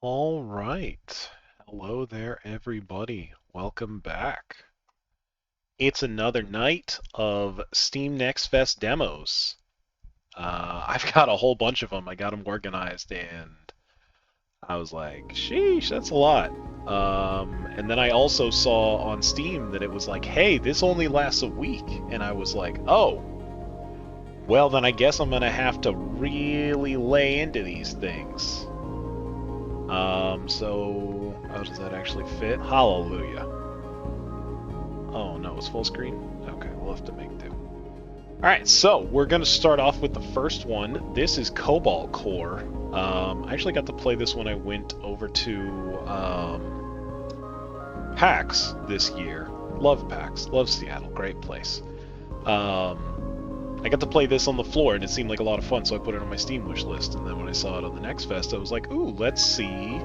All right. Hello there, everybody. Welcome back. It's another night of Steam Next Fest demos. I've got a whole bunch of them. I got them organized, and I was like, sheesh, that's a lot. And then I also saw on Steam that it was like, hey, this only lasts a week. And I was like, oh, well, then I guess I'm going to have to really lay into these things. So how does that actually fit? Hallelujah. Oh no, it's full screen? Okay, we'll have to make do. Alright, so we're going to start off with the first one. This is Cobalt Core. I actually got to play this when I went over to PAX this year. Love PAX, love Seattle, great place. I got to play this on the floor, and it seemed like a lot of fun, so I put it on my Steam wish list. And then when I saw it on the Next Fest, I was like, ooh, let's see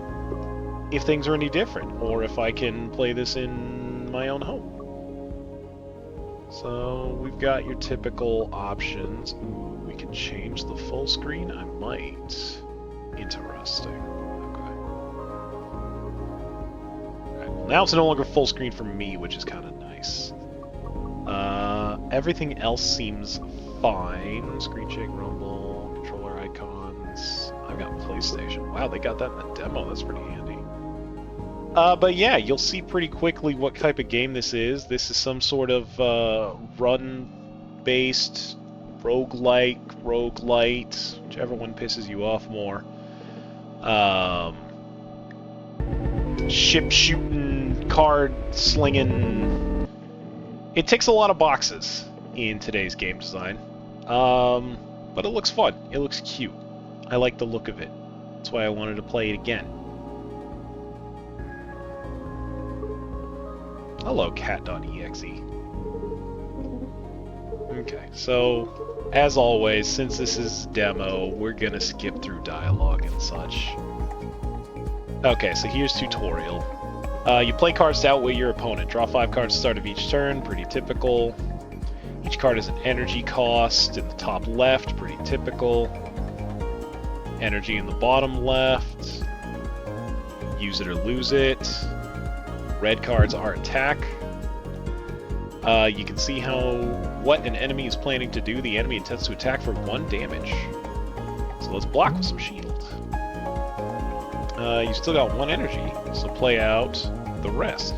if things are any different, or if I can play this in my own home. So we've got your typical options. Ooh, we can change the full screen? I might. Interesting. Okay. Alright, well, now it's no longer full screen for me, which is kind of nice. Everything else seems fine. Screen shake, rumble, controller icons. I've got PlayStation. Wow, they got that in the demo. That's pretty handy. But yeah, you'll see pretty quickly what type of game this is. This is some sort of run-based roguelite, whichever one pisses you off more. Ship shooting, card slinging. It ticks a lot of boxes in today's game design, but it looks fun. It looks cute. I like the look of it. That's why I wanted to play it again. Hello, cat.exe. Okay, so as always, since this is demo, we're gonna skip through dialogue and such. Okay, so here's tutorial. You play cards to outweigh your opponent. Draw 5 cards at the start of each turn, pretty typical. Each card has an energy cost in the top left, pretty typical. Energy in the bottom left. Use it or lose it. Red cards are attack. You can see what an enemy is planning to do. The enemy intends to attack for 1 damage. So let's block with some shield. You still got 1 energy, so play out the rest.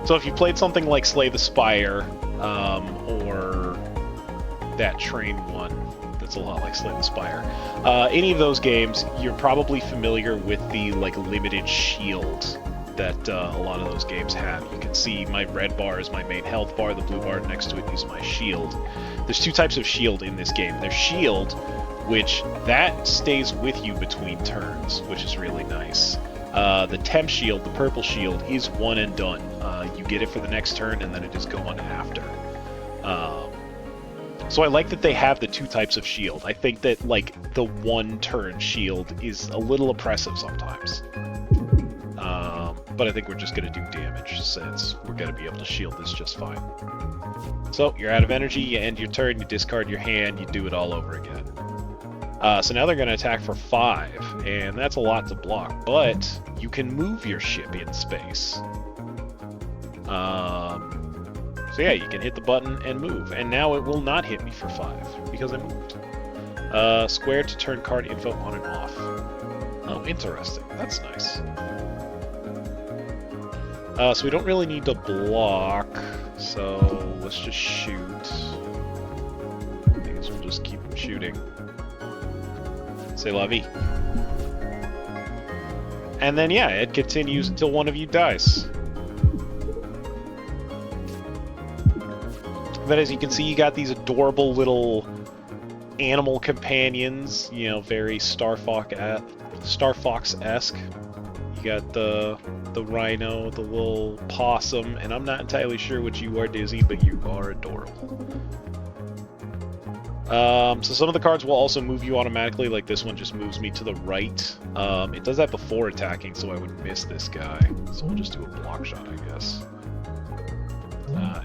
So if you played something like Slay the Spire, or that train one, that's a lot like Slay the Spire, any of those games, you're probably familiar with the limited shield that a lot of those games have. You can see my red bar is my main health bar, the blue bar next to it is my shield. There's 2 types of shield in this game. There's shield, which that stays with you between turns, which is really nice. The temp shield, the purple shield, is one and done. You get it for the next turn, and then it is gone after. So I like that they have the 2 types of shield. I think that, the 1-turn shield is a little oppressive sometimes. But I think we're just going to do damage, since we're going to be able to shield this just fine. So, you're out of energy, you end your turn, you discard your hand, you do it all over again. So now they're going to attack for 5, and that's a lot to block, but you can move your ship in space. So yeah, you can hit the button and move, and now it will not hit me for 5, because I moved. Square to turn card info on and off. Oh, interesting. That's nice. So we don't really need to block, so let's just shoot. I guess we'll just keep shooting. C'est la vie. And then, yeah, it continues until one of you dies. But as you can see, you got these adorable little animal companions, very Star Fox-esque. You got the rhino, the little possum, and I'm not entirely sure what you are, Dizzy, but you are adorable. So some of the cards will also move you automatically, like this one just moves me to the right. It does that before attacking, so I would miss this guy. So we'll just do a block shot, I guess.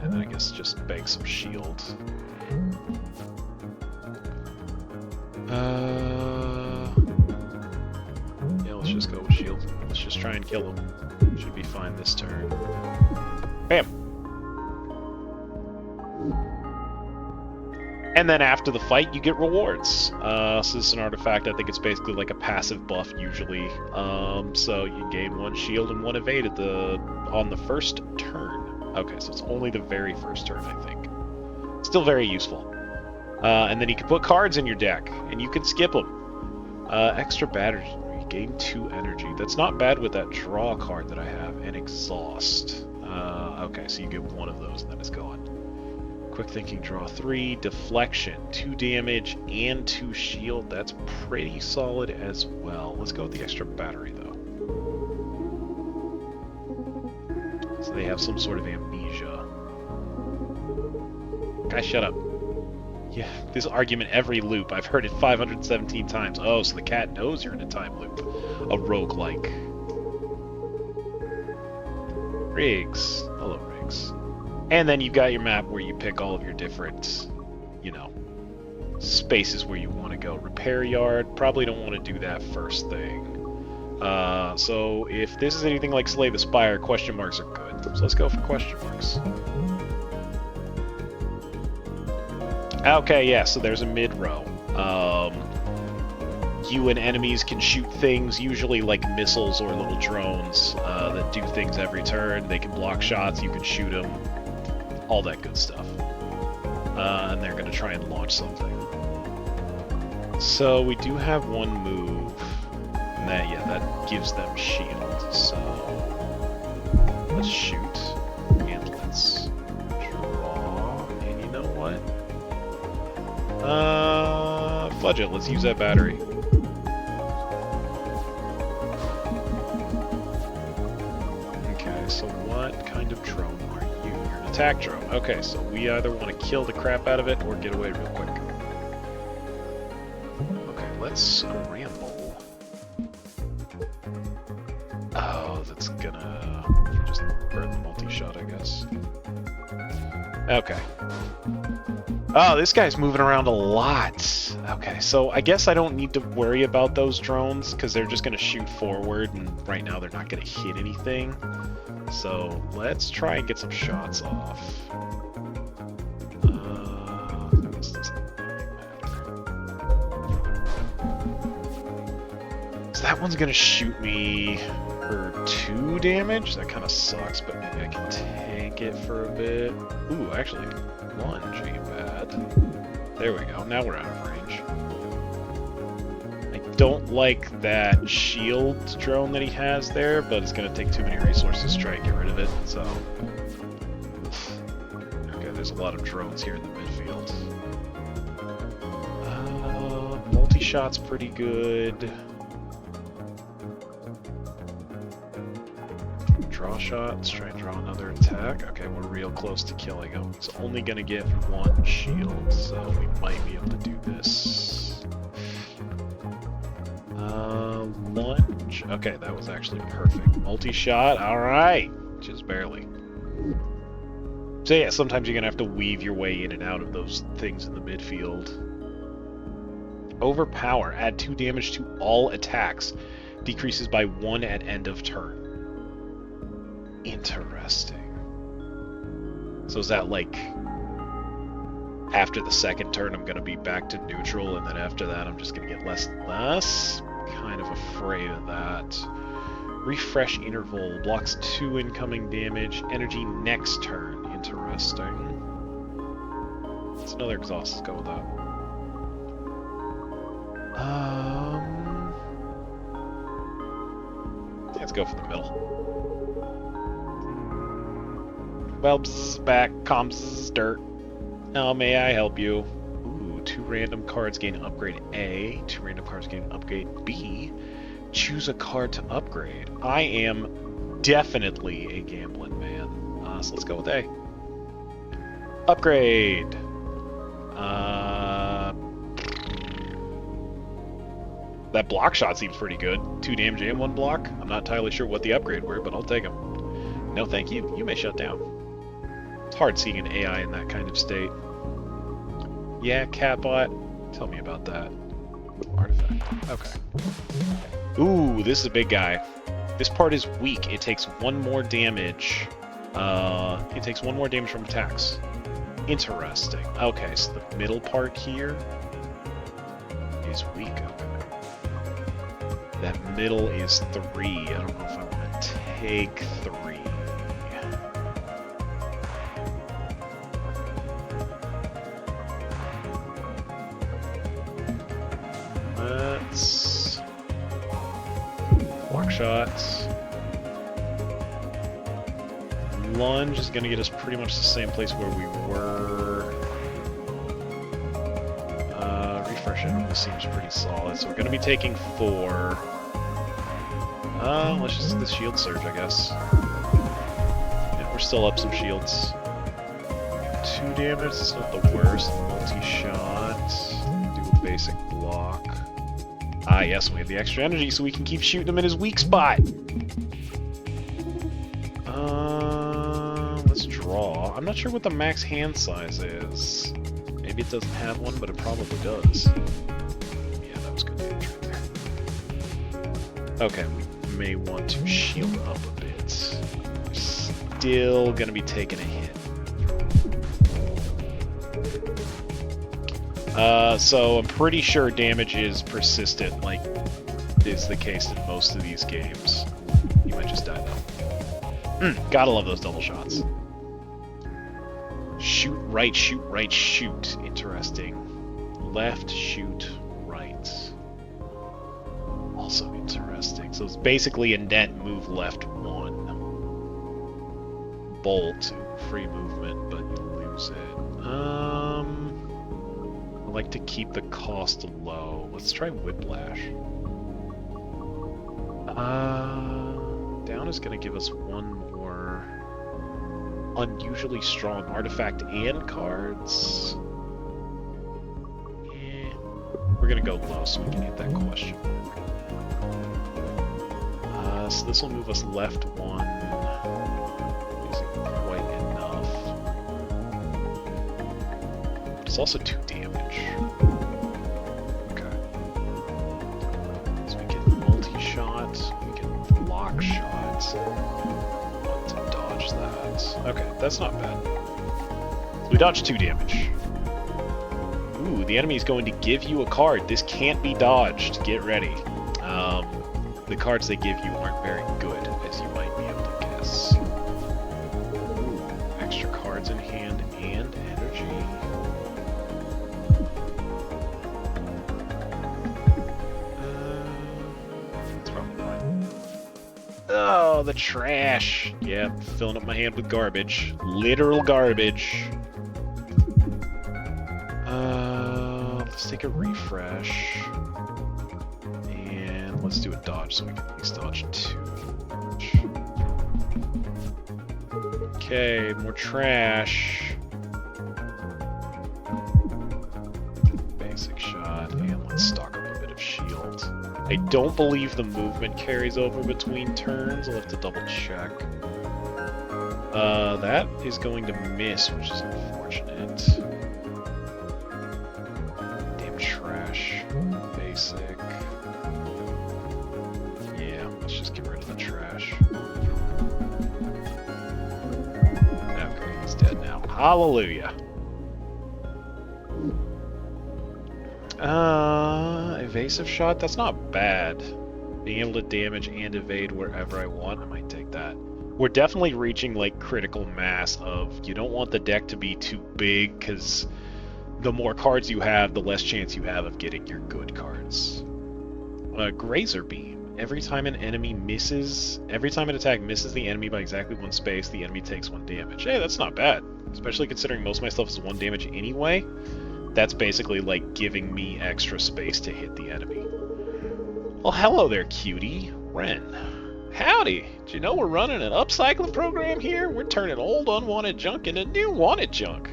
And then I guess just bank some shield. just go with shield. Let's just try and kill him. Should be fine this turn. Bam! And then after the fight, you get rewards. So this is an artifact. I think it's basically like a passive buff usually. So you gain 1 shield and 1 evade on the first turn. Okay, so it's only the very first turn, I think. Still very useful. And then you can put cards in your deck, and you can skip them. Extra battery, you gain 2 energy. That's not bad with that draw card that I have, and exhaust. Okay, so you get 1 of those, and then it's gone. Quick thinking, draw 3, deflection, 2 damage, and 2 shield. That's pretty solid as well. Let's go with the extra battery, though. So they have some sort of amnesia. Guys, shut up. Yeah, this argument every loop. I've heard it 517 times. Oh, so the cat knows you're in a time loop. A roguelike. Riggs. Hello, Riggs. And then you've got your map where you pick all of your different, you know, spaces where you want to go. Repair yard, probably don't want to do that first thing. So if this is anything like Slay the Spire, question marks are good. So let's go for question marks. Okay, yeah, so there's a mid-row. You and enemies can shoot things, usually like missiles or little drones, that do things every turn. They can block shots, you can shoot them. All that good stuff. And they're going to try and launch something. So we do have 1 move. And that gives them shield. So let's shoot. And let's draw. And you know what? Fudge it. Let's use that battery. Okay, so what kind of drone are you? You're an attack drone. Okay, so we either want to kill the crap out of it or get away real quick. Okay, let's scramble. Oh, that's gonna just burn the multi-shot, I guess. Okay. Oh, this guy's moving around a lot. Okay, so I guess I don't need to worry about those drones because they're just going to shoot forward, and right now they're not going to hit anything. So let's try and get some shots off. This doesn't really matter. So that one's going to shoot me for 2 damage. That kind of sucks, but maybe I can tank it for a bit. Ooh, actually, 1 ain't bad. There we go. Now we're out of range. I don't like that shield drone that he has there, but it's going to take too many resources to try and get rid of it, so... Okay, there's a lot of drones here in the midfield. Multi-shot's pretty good. Draw shot. Let's try and draw another attack. Okay, we're real close to killing him. He's only gonna get 1 shield, so we might be able to do this. Lunge. Okay, that was actually perfect. Multi-shot. Alright! Just barely. So yeah, sometimes you're gonna have to weave your way in and out of those things in the midfield. Overpower. Add 2 damage to all attacks. Decreases by 1 at end of turn. Interesting. So is that like after the second turn I'm gonna be back to neutral, and then after that I'm just gonna get less and less? Kind of afraid of that. Refresh interval blocks 2 incoming damage. Energy next turn. Interesting. It's another exhaust. Let's go with that. Let's go for the middle. Well, bzz, back, comms, dirt. How may I help you? Ooh, 2 random cards gain upgrade A. 2 random cards gain upgrade B. Choose a card to upgrade. I am definitely a gambling man. So let's go with A. Upgrade. That block shot seems pretty good. 2 damage and 1 block. I'm not entirely sure what the upgrade were, but I'll take them. No, thank you. You may shut down. It's hard seeing an AI in that kind of state. Yeah, catbot. Tell me about that. Artifact. Okay. Ooh, this is a big guy. This part is weak. It takes 1 more damage. It takes 1 more damage from attacks. Interesting. Okay, so the middle part here is weak. Okay. That middle is 3. I don't know if I want to take 3. Let's block shots. Lunge is going to get us pretty much the same place where we were. Refresh enemy seems pretty solid, so we're going to be taking 4. Let's just do the shield surge, I guess. Yeah, we're still up some shields. 2 damage, it's not the worst. Multi-shot. Do a basic block. Ah, yes, we have the extra energy, so we can keep shooting him in his weak spot. Let's draw. I'm not sure what the max hand size is. Maybe it doesn't have one, but it probably does. Yeah, that was good damage right there. Okay, we may want to shield up a bit. We're still gonna be taking a hit. So I'm pretty sure damage is persistent, like is the case in most of these games. You might just die though. Gotta love those double shots. Shoot, right, shoot, right, shoot. Interesting. Left, shoot, right. Also interesting. So it's basically a net move left 1. Bolt, free movement, but you lose it. I like to keep the cost low. Let's try Whiplash. Down is going to give us 1 more unusually strong artifact and cards. Yeah. We're going to go low so we can hit that question. So this will move us left 1. Isn't quite enough. It's also 2 damage. Okay. So we can multi-shot, we can block shots. Want to dodge that. Okay, that's not bad. So we dodged 2 damage. Ooh, the enemy is going to give you a card. This can't be dodged. Get ready. The cards they give you aren't very good, as you might be able to guess. Ooh, extra cards in hand and energy. That's probably fine. Oh, the trash. Yeah, filling up my hand with garbage. Literal garbage. Let's take a refresh. And let's do a dodge so we can at least dodge 2. Okay, more trash. Basic shot, and let's stock up a bit of shield. I don't believe the movement carries over between turns. I'll have to double check. That is going to miss, which is unfortunate. Damn trash. Basic. Yeah, let's just get rid of the trash. Okay, he's dead now. Hallelujah. Evasive shot? That's not bad. Being able to damage and evade wherever I want, I might take that. We're definitely reaching like critical mass of you don't want the deck to be too big because the more cards you have, the less chance you have of getting your good cards. Grazer Beam. Every time an attack misses the enemy by exactly 1 space, the enemy takes 1 damage. Hey, that's not bad. Especially considering most of my stuff is 1 damage anyway. That's basically like giving me extra space to hit the enemy. Well, hello there, cutie. Ren. Howdy! Did you know we're running an upcycling program here? We're turning old unwanted junk into new wanted junk.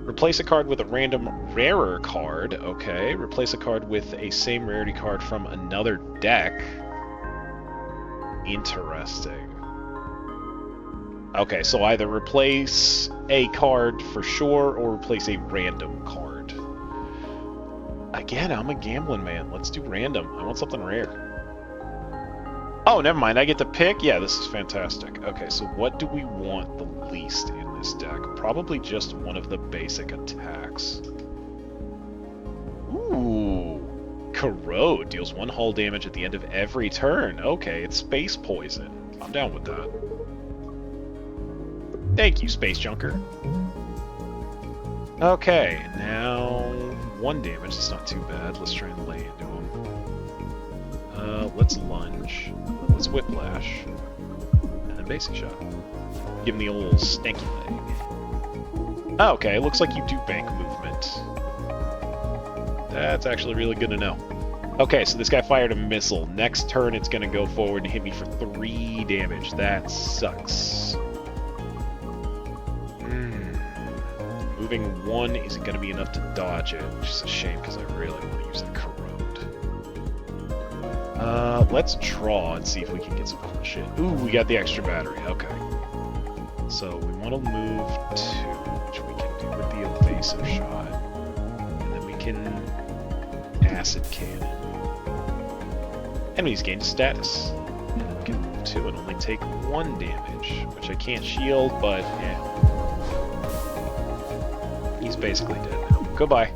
Replace a card with a random rarer card. Okay. Replace a card with a same rarity card from another deck. Interesting. Okay, so either replace a card for sure or replace a random card. Again, I'm a gambling man. Let's do random. I want something rare. Oh, never mind. I get to pick? Yeah, this is fantastic. Okay, so what do we want the least in this deck? Probably just one of the basic attacks. Ooh. Corrode deals 1 hull damage at the end of every turn. Okay, it's space poison. I'm down with that. Thank you, Space Junker. Okay, now 1 damage. That's not too bad. Let's try and lay into him. Let's lunge. Let's whiplash. And then basic shot. Give him the old stanky leg. Okay, looks like you do bank movement. That's actually really good to know. Okay, so this guy fired a missile. Next turn, it's going to go forward and hit me for 3 damage. That sucks. Moving 1 isn't going to be enough to dodge it, which is a shame because I really want to use the corrode. Let's draw and see if we can get some cool shit. Ooh, we got the extra battery. Okay. So we want to move 2, which we can do with the evasive shot. And then we can acid cannon. Enemies gain status. And then we can move 2 and only take 1 damage, which I can't shield, but yeah. He's basically dead now. Goodbye.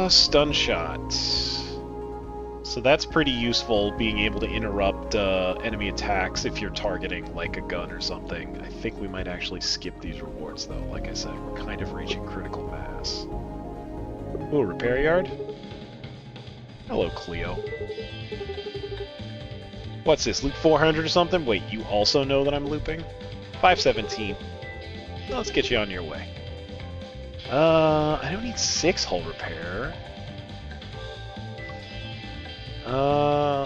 Stun shot. So that's pretty useful, being able to interrupt enemy attacks if you're targeting like a gun or something. I think we might actually skip these rewards though. Like I said, we're kind of reaching critical mass. Ooh, repair yard? Hello, Cleo. What's this, loop 400 or something? Wait, you also know that I'm looping? 517. Let's get you on your way. I don't need 6 hull repair.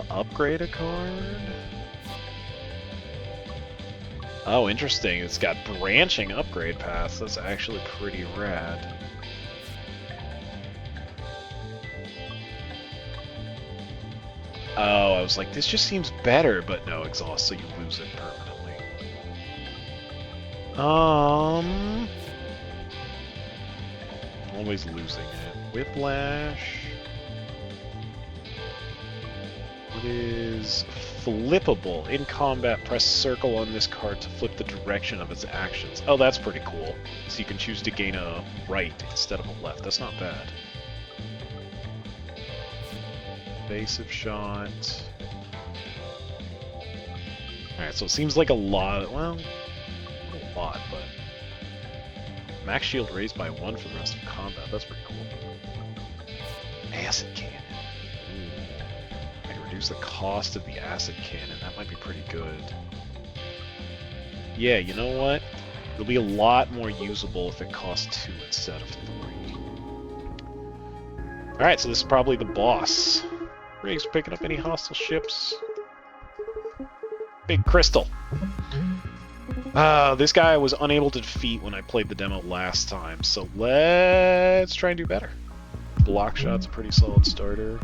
Upgrade a card? Oh, interesting. It's got branching upgrade paths. That's actually pretty rad. Oh, I was like, this just seems better, but no, exhaust, so you lose it permanently. Always losing it. Whiplash. It is flippable. In combat, press circle on this card to flip the direction of its actions. Oh, that's pretty cool. So you can choose to gain a right instead of a left. That's not bad. Evasive shot. Alright, so it seems like a lot. Well, not a lot, but max shield raised by 1 for the rest of combat. That's pretty cool. Acid cannon. I can reduce the cost of the acid cannon. That might be pretty good. Yeah, you know what? It'll be a lot more usable if it costs 2 instead of 3. Alright, so this is probably the boss. Riggs picking up any hostile ships? Big crystal. This guy I was unable to defeat when I played the demo last time, so let's try and do better. Block shot's a pretty solid starter.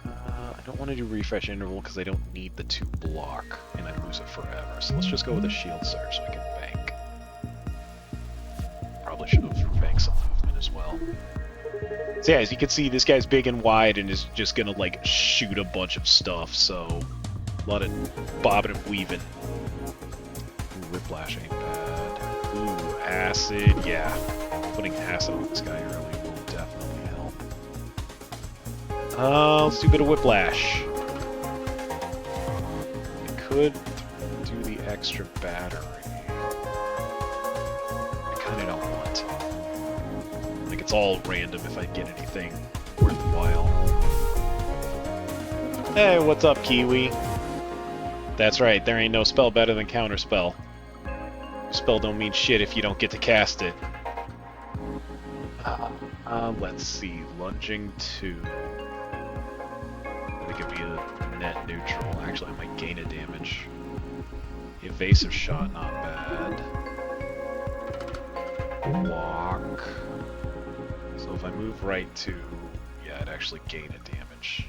I don't want to do refresh interval because I don't need the 2 block, and I lose it forever. So let's just go with a shield surge so I can bank. Probably should have banked some movement as well. So yeah, as you can see, this guy's big and wide and is just gonna like shoot a bunch of stuff, so a lot of bobbing and weaving. Ooh, whiplash ain't bad. Ooh, acid, yeah. Putting acid on this guy early will definitely help. Let's do a bit of whiplash. I could do the extra battery. I kinda don't want to. Like, it's all random if I get anything worthwhile. Hey, what's up, Kiwi? That's right, there ain't no spell better than Counterspell. Spell don't mean shit if you don't get to cast it. Let's see, lunging 2. I think it'd be a net neutral. Actually, I might gain a damage. Evasive shot, not bad. Block. So if I move right 2, yeah, I'd actually gain a damage.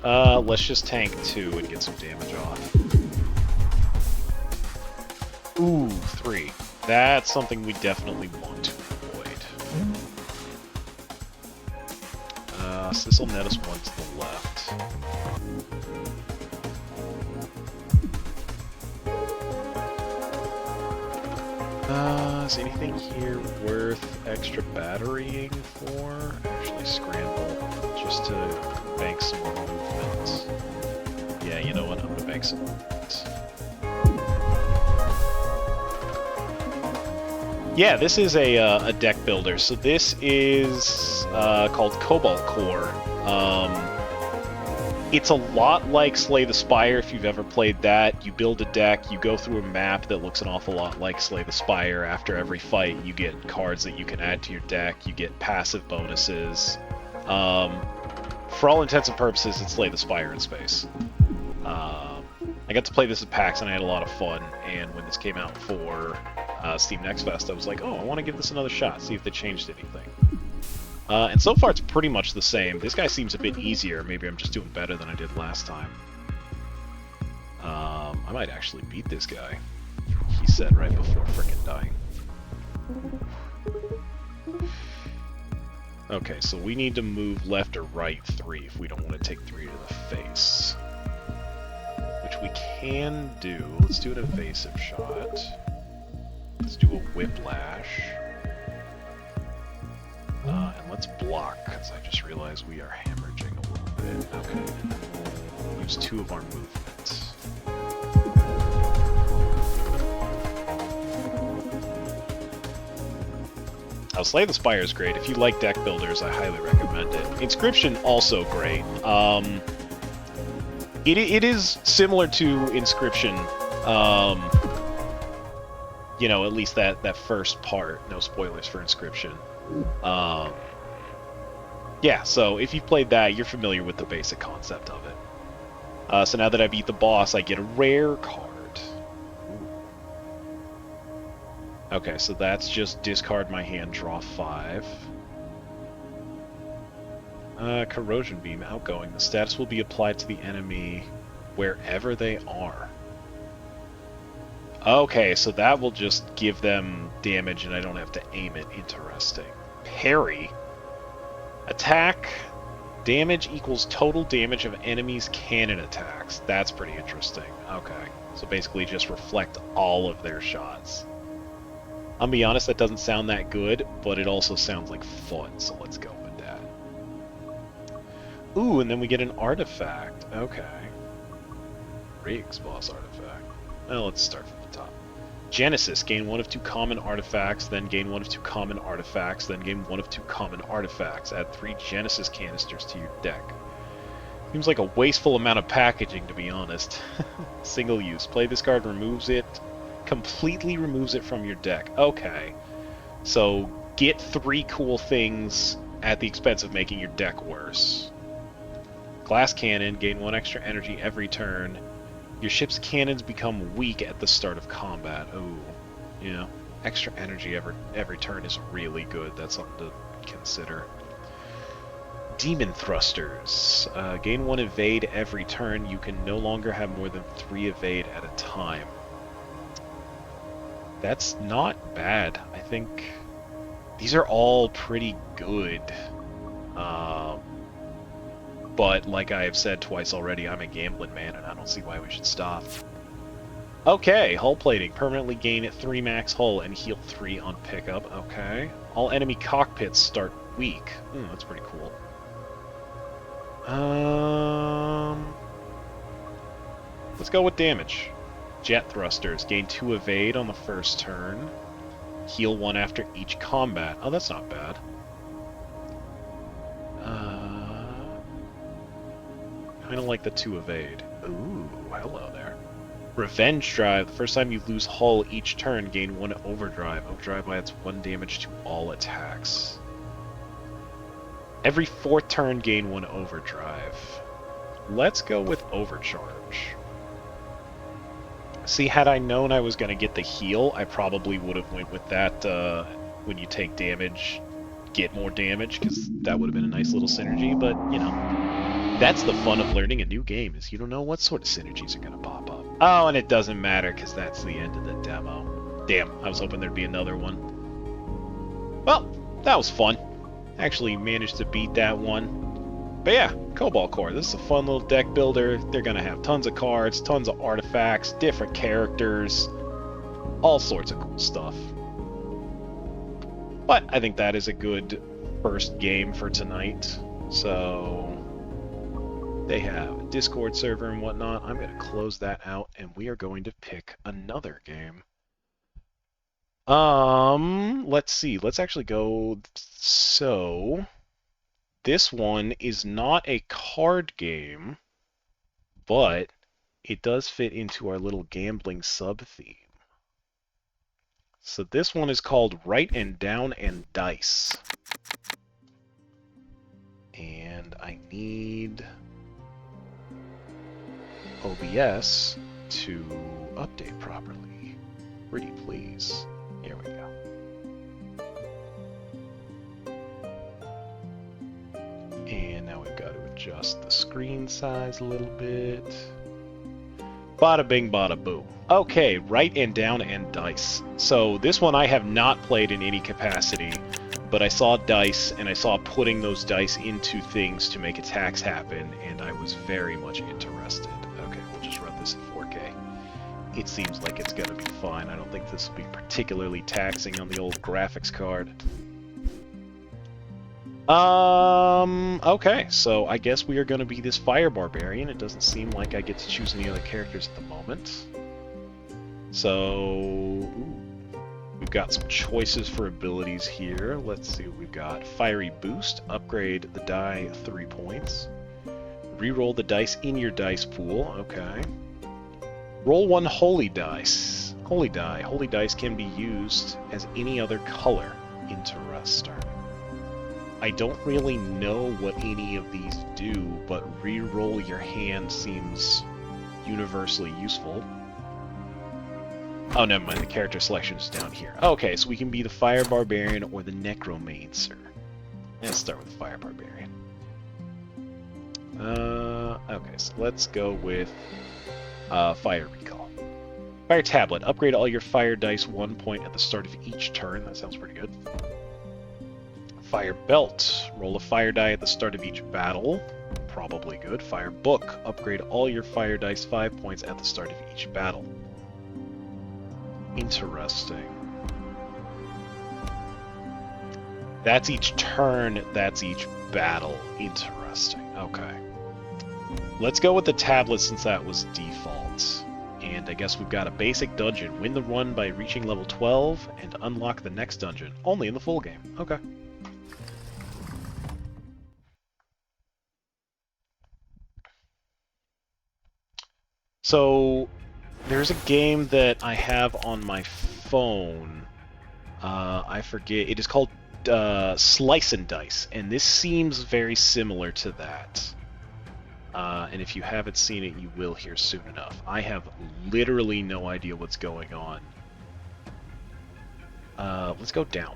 Let's just tank 2 and get some damage off. Ooh, 3. That's something we definitely want to avoid. So this will net us one to the left. Is anything here worth extra batterying for? Actually, scramble, just to bank some more movement. Yeah, you know what? I'm gonna bank some movement. Yeah, this is a deck builder. So this is called Cobalt Core. It's a lot like Slay the Spire, if you've ever played that. You build a deck, you go through a map that looks an awful lot like Slay the Spire. After every fight, you get cards that you can add to your deck, you get passive bonuses. For all intents and purposes, it's Slay the Spire in space. I got to play this at PAX and I had a lot of fun, and when this came out for Steam Next Fest, I was like, oh, I want to give this another shot, see if they changed anything. And so far it's pretty much the same. This guy seems a bit easier. Maybe I'm just doing better than I did last time. I might actually beat this guy, he said right before frickin' dying. Okay, so we need to move left or right 3 if we don't want to take 3 to the face. Which we can do. Let's do an evasive shot. Let's do a whiplash. And let's block, because I just realized we are hemorrhaging a little bit. Okay. We'll use 2 of our movement. Slay the Spire is great. If you like deck builders, I highly recommend it. Inscription, also great. It is similar to Inscription. You know, at least that first part. No spoilers for Inscription. Yeah, so if you've played that, you're familiar with the basic concept of it. So now that I beat the boss, I get a rare card. Ooh. Okay, so that's just discard my hand, draw 5. Corrosion Beam, outgoing. The status will be applied to the enemy wherever they are. Okay, so that will just give them damage and I don't have to aim it. Interesting. Parry. Attack. Damage equals total damage of enemies' cannon attacks. That's pretty interesting. Okay. So basically just reflect all of their shots. I'll be honest, that doesn't sound that good, but it also sounds like fun, so let's go with that. Ooh, and then we get an artifact. Okay. Riggs boss artifact. Well, let's start from the top. Genesis, gain 1 of 2 common artifacts, then gain 1 of 2 common artifacts, then gain 1 of 2 common artifacts. Add 3 Genesis canisters to your deck. Seems like a wasteful amount of packaging, to be honest. Single use. Play this card, removes it, completely removes it from your deck. Okay. So, get 3 cool things at the expense of making your deck worse. Glass Cannon, gain 1 extra energy every turn. Your ship's cannons become weak at the start of combat. Oh, yeah. Extra energy every turn is really good. That's something to consider. Demon Thrusters. Gain 1 evade every turn. You can no longer have more than 3 evade at a time. That's not bad. I think these are all pretty good. But, like I have said twice already, I'm a gambling man, and I don't see why we should stop. Okay, hull plating. Permanently gain 3 max hull and heal 3 on pickup. Okay. All enemy cockpits start weak. That's pretty cool. Let's go with damage. Jet Thrusters. Gain 2 evade on the first turn. Heal 1 after each combat. Oh, that's not bad. Kind of like the 2 evade. Ooh, hello there. Revenge Drive. The first time you lose hull each turn, gain 1 overdrive. Overdrive adds 1 damage to all attacks. Every 4th turn, gain 1 overdrive. Let's go with overcharge. See, had I known I was going to get the heal, I probably would have went with that when you take damage, get more damage, because that would have been a nice little synergy, but, you know. That's the fun of learning a new game, is you don't know what sort of synergies are going to pop up. Oh, and it doesn't matter, because that's the end of the demo. Damn, I was hoping there'd be another one. Well, that was fun. Actually managed to beat that one. But yeah, Cobalt Core. This is a fun little deck builder. They're going to have tons of cards, tons of artifacts, different characters, all sorts of cool stuff. But I think that is a good first game for tonight. So they have a Discord server and whatnot. I'm going to close that out, and we are going to pick another game. Let's see. Let's actually go. So this one is not a card game, but it does fit into our little gambling sub-theme. So this one is called Write and Down and Dice. And I need OBS to update properly. Pretty please. Here we go. And now we've got to adjust the screen size a little bit. Bada bing, bada boom. Okay, Write and Down and Dice. So this one I have not played in any capacity, but I saw dice and I saw putting those dice into things to make attacks happen, and I was very much interested. Okay, we'll just run this in 4K. It seems like it's gonna be fine. I don't think this will be particularly taxing on the old graphics card. Okay, so I guess we are gonna be this Fire Barbarian. It doesn't seem like I get to choose any other characters at the moment. So, we've got some choices for abilities here. Let's see what we've got. Fiery Boost, upgrade the die 3 points. Reroll the dice in your dice pool, okay. Roll 1 Holy Dice. Holy Die. Holy Dice can be used as any other color. Interesting. I don't really know what any of these do, but re-roll your hand seems universally useful. Oh, never mind. The character selection is down here. Okay, so we can be the Fire Barbarian or the Necromancer. Let's start with the Fire Barbarian. Okay, so let's go with Fire Recall. Fire Tablet. Upgrade all your fire dice 1 point at the start of each turn. That sounds pretty good. Fire Belt. Roll a fire die at the start of each battle. Probably good. Fire Book. Upgrade all your fire dice 5 points at the start of each battle. Interesting. That's each turn, that's each battle. Interesting. Okay. Let's go with the tablet since that was default. And I guess we've got a basic dungeon. Win the run by reaching level 12 and unlock the next dungeon. Only in the full game. Okay. So, there's a game that I have on my phone. I forget. It is called Slice and Dice, and this seems very similar to that. And if you haven't seen it, you will here soon enough. I have literally no idea what's going on. Let's go down.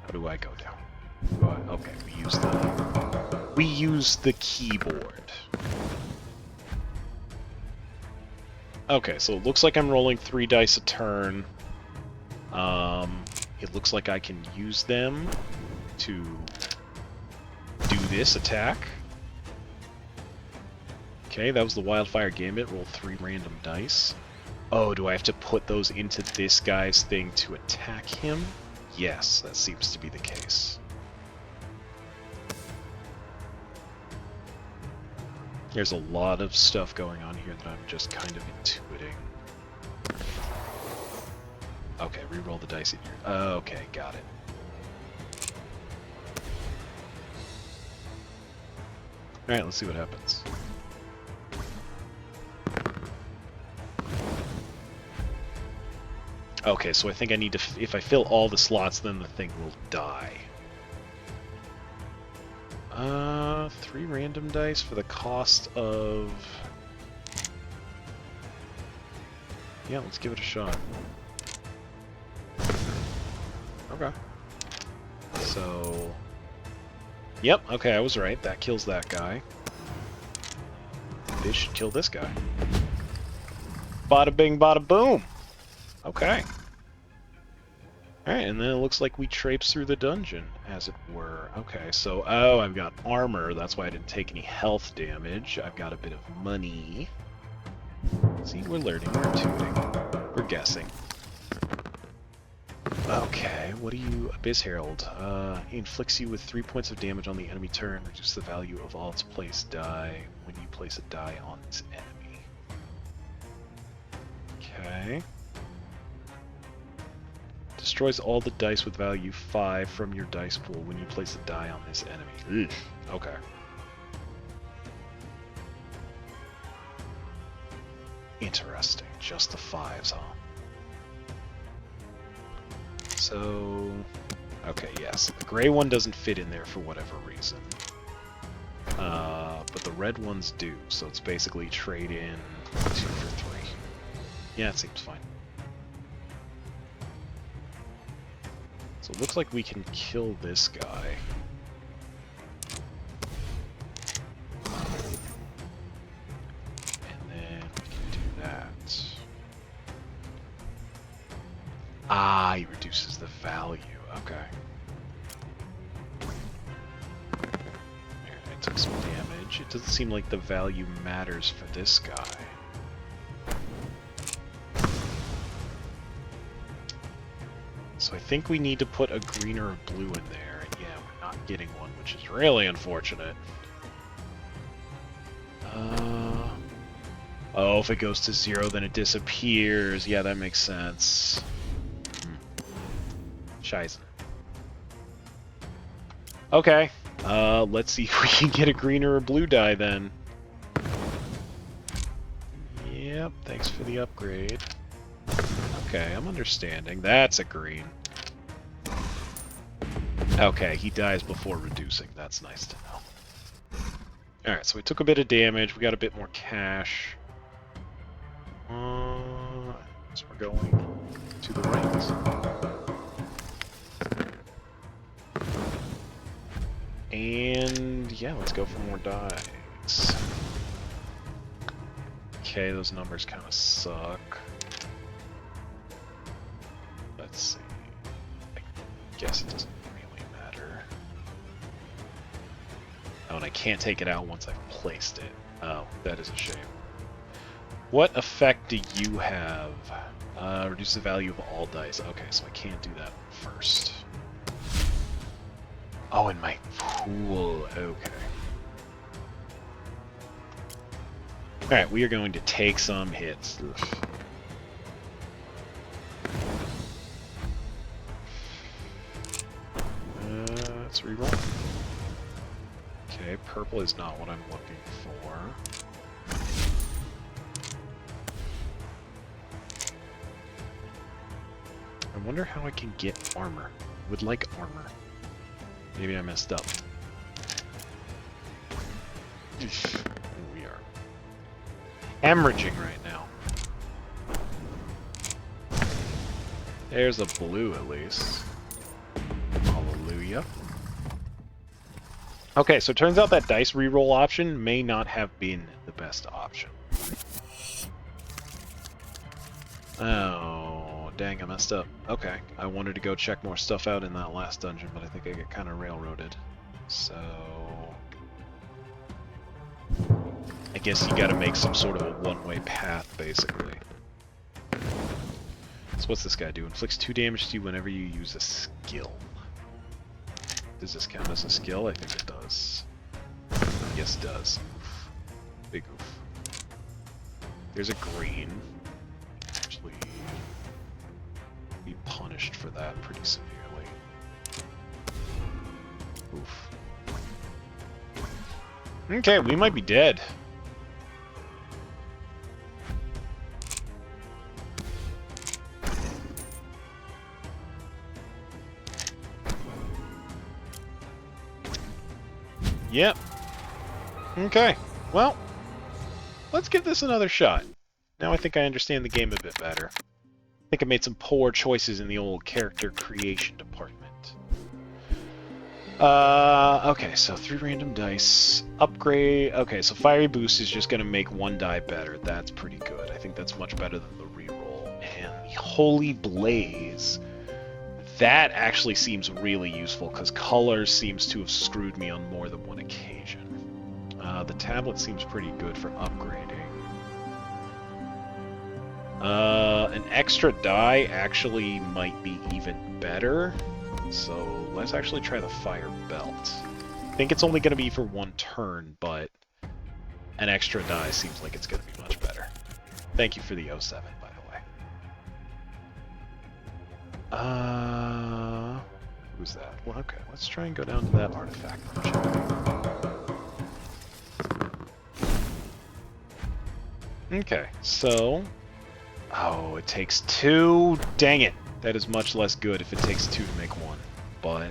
How do I go down? Okay, we use the keyboard. Okay, so it looks like I'm rolling 3 dice a turn. It looks like I can use them to do this attack. Okay, that was the Wildfire Gambit. Roll 3 random dice. Oh, do I have to put those into this guy's thing to attack him? Yes, that seems to be the case. There's a lot of stuff going on here that I'm just kind of intuiting. Okay, re-roll the dice in here. Okay, got it. Alright, let's see what happens. Okay, so I think I need to... If I fill all the slots, then the thing will die. 3 random dice for the cost of... Yeah, let's give it a shot. Okay. So... Yep, okay, I was right. That kills that guy. This should kill this guy. Bada bing, bada boom! Okay. Alright, and then it looks like we traipse through the dungeon, as it were. Okay, so, oh, I've got armor. That's why I didn't take any health damage. I've got a bit of money. See, we're learning, we're tuning, we're guessing. Okay, what do you... Abyss Herald. He inflicts you with 3 points of damage on the enemy turn. Reduce the value of all its placed die when you place a die on this enemy. Okay. Destroys all the dice with value 5 from your dice pool when you place a die on this enemy. Ugh. Okay. Interesting. Just the 5s, huh? So... Okay, yes. The gray one doesn't fit in there for whatever reason. But the red ones do, so it's basically trade in 2 for 3. Yeah, it seems fine. So it looks like we can kill this guy. And then we can do that. Ah, he reduces the value. Okay. I took some damage. It doesn't seem like the value matters for this guy. So I think we need to put a green or a blue in there. And yeah, we're not getting one, which is really unfortunate. Oh, if it goes to 0, then it disappears. Yeah, that makes sense. Scheiße. Okay, let's see if we can get a green or a blue die then. Yep, thanks for the upgrade. Okay, I'm understanding. That's a green. Okay, he dies before reducing. That's nice to know. Alright, so we took a bit of damage. We got a bit more cash. So we're going to the right. And yeah, let's go for more dice. Okay, those numbers kind of suck. Let's see. I guess it doesn't really matter. Oh, and I can't take it out once I've placed it. Oh, that is a shame. What effect do you have? Reduce the value of all dice. Okay, so I can't do that first. Oh, in my pool. Okay. Alright, we are going to take some hits. Let's reroll. Okay, purple is not what I'm looking for. I wonder how I can get armor. I would like armor. Maybe I messed up. We are hemorrhaging right now. There's a blue at least. Hallelujah. Okay, so it turns out that dice reroll option may not have been the best option. Oh, dang, I messed up. Okay, I wanted to go check more stuff out in that last dungeon, but I think I get kind of railroaded. So... I guess you gotta make some sort of a one-way path, basically. So what's this guy do? Inflicts 2 damage to you whenever you use a skill. Does this count as a skill? I think it does. Yes, it does. Oof. Big oof. There's a green. Actually, be punished for that pretty severely. Oof. Okay, we might be dead. Yep. Okay. Well, let's give this another shot. Now I think I understand the game a bit better. I think I made some poor choices in the old character creation department. Okay, so 3 random dice. Upgrade. Okay, so Fiery Boost is just going to make 1 die better. That's pretty good. I think that's much better than the reroll. And the Holy Blaze. That actually seems really useful, because color seems to have screwed me on more than one occasion. The tablet seems pretty good for upgrading. An extra die actually might be even better, so let's actually try the fire belt. I think it's only going to be for one turn, but an extra die seems like it's going to be much better. Thank you for the 07, by the way. Who's that? Well, okay, let's try and go down to that artifact merchant. Okay, so... Oh, it takes 2? Dang it! That is much less good if it takes 2 to make 1, but...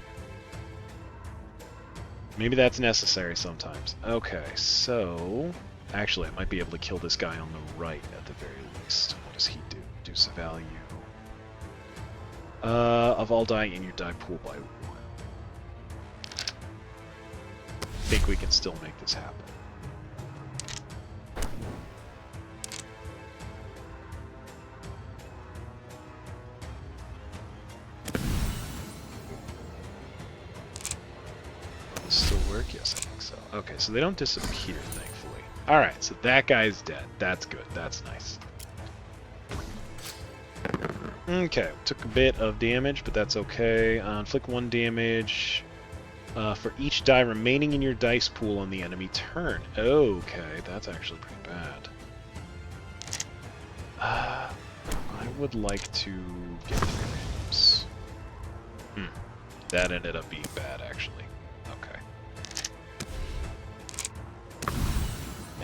maybe that's necessary sometimes. Okay, so... Actually, I might be able to kill this guy on the right at the very least. What does he do? Reduce the value of all die in your die pool by 1. I think we can still make this happen. Will this still work? Yes, I think so. Okay, so they don't disappear, thankfully. Alright, so that guy's dead. That's good. That's nice. Okay, took a bit of damage, but that's okay. Inflict 1 damage for each die remaining in your dice pool on the enemy turn. Okay, that's actually pretty bad. I would like to get 3 randoms. That ended up being bad, actually. Okay.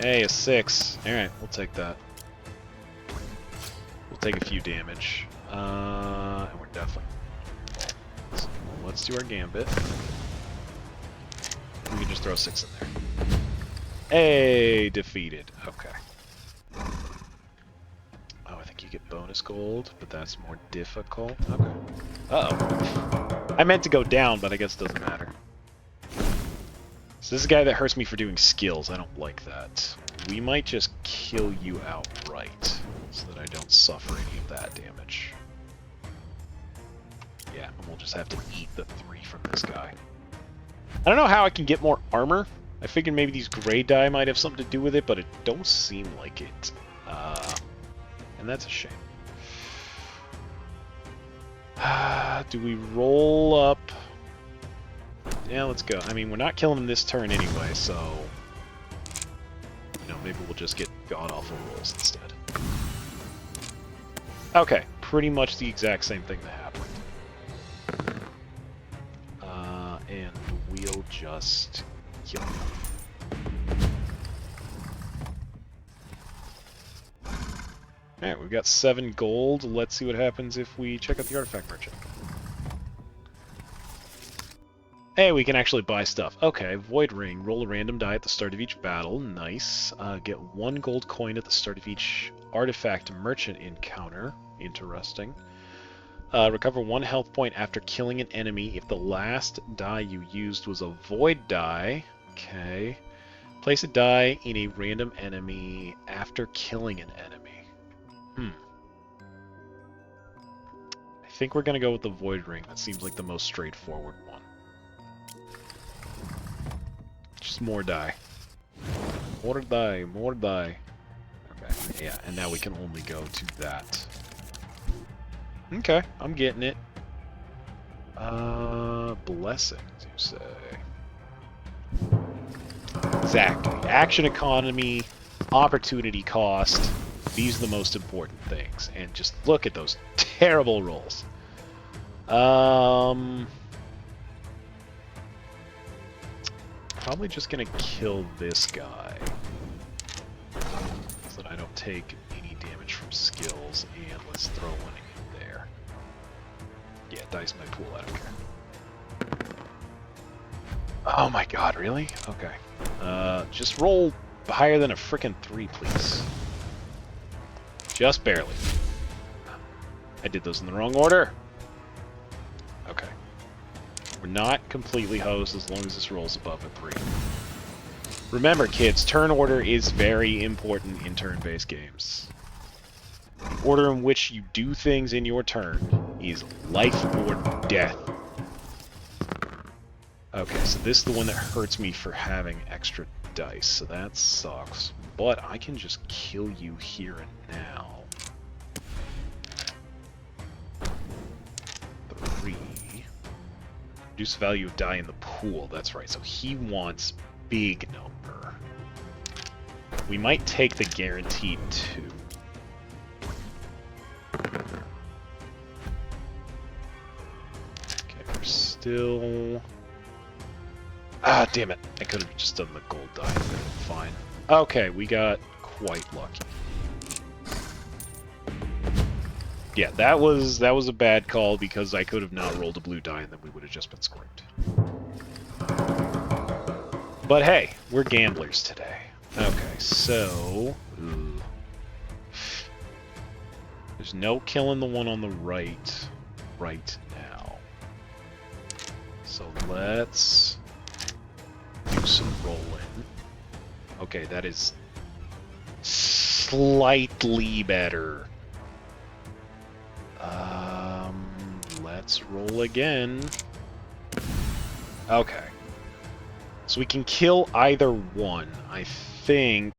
Hey, a 6. Alright, we'll take that. We'll take a few damage. And we're definitely... So let's do our gambit. We can just throw 6 in there. Hey, defeated. Okay. Oh, I think you get bonus gold, but that's more difficult. Okay. Uh-oh. I meant to go down, but I guess it doesn't matter. So this is a guy that hurts me for doing skills. I don't like that. We might just kill you outright, so that I don't suffer any of that damage. Yeah, and we'll just have to eat the 3 from this guy. I don't know how I can get more armor. I figured maybe these gray dye might have something to do with it, but it don't seem like it. And that's a shame. Do we roll up? Yeah, let's go. I mean, we're not killing him this turn anyway, so... you know, maybe we'll just get god-awful rolls instead. Okay, pretty much the exact same thing that happened. And we'll just kill him. Alright, we've got 7 gold. Let's see what happens if we check out the artifact merchant. Hey, we can actually buy stuff. Okay, Void Ring. Roll a random die at the start of each battle. Nice. Get 1 gold coin at the start of each artifact merchant encounter. Interesting. Recover 1 health point after killing an enemy if the last die you used was a void die. Okay. Place a die in a random enemy after killing an enemy. I think we're going to go with the Void Ring. That seems like the most straightforward one. Just more die. More die, more die. Okay, yeah, and now we can only go to that. Okay, I'm getting it. Blessings, you say. Exactly. Action economy, opportunity cost. These are the most important things. And just look at those terrible rolls. Probably just gonna kill this guy. So that I don't take any damage from skills. And let's throw one in there. Yeah, dice my pool, I don't care. Oh my god, really? Okay. Just roll higher than a frickin' 3, please. Just barely. I did those in the wrong order. Okay. We're not completely hosed as long as this rolls above a 3. Remember, kids, turn order is very important in turn-based games. The order in which you do things in your turn is life or death. Okay, so this is the one that hurts me for having extra dice, so that sucks. But I can just kill you here and now. 3. Reduce the value of die in the pool, that's right. So he wants big number. We might take the guaranteed 2. Okay, we're still... Ah, damn it. I could have just done the gold die. Fine. Okay, we got quite lucky. Yeah, that was a bad call because I could have not rolled a blue die and then we would have just been screwed. But hey, we're gamblers today. Okay, so... There's no killing the one on the right now. So let's do some rolling. Okay, that is slightly better. Let's roll again. Okay. So we can kill either one. I think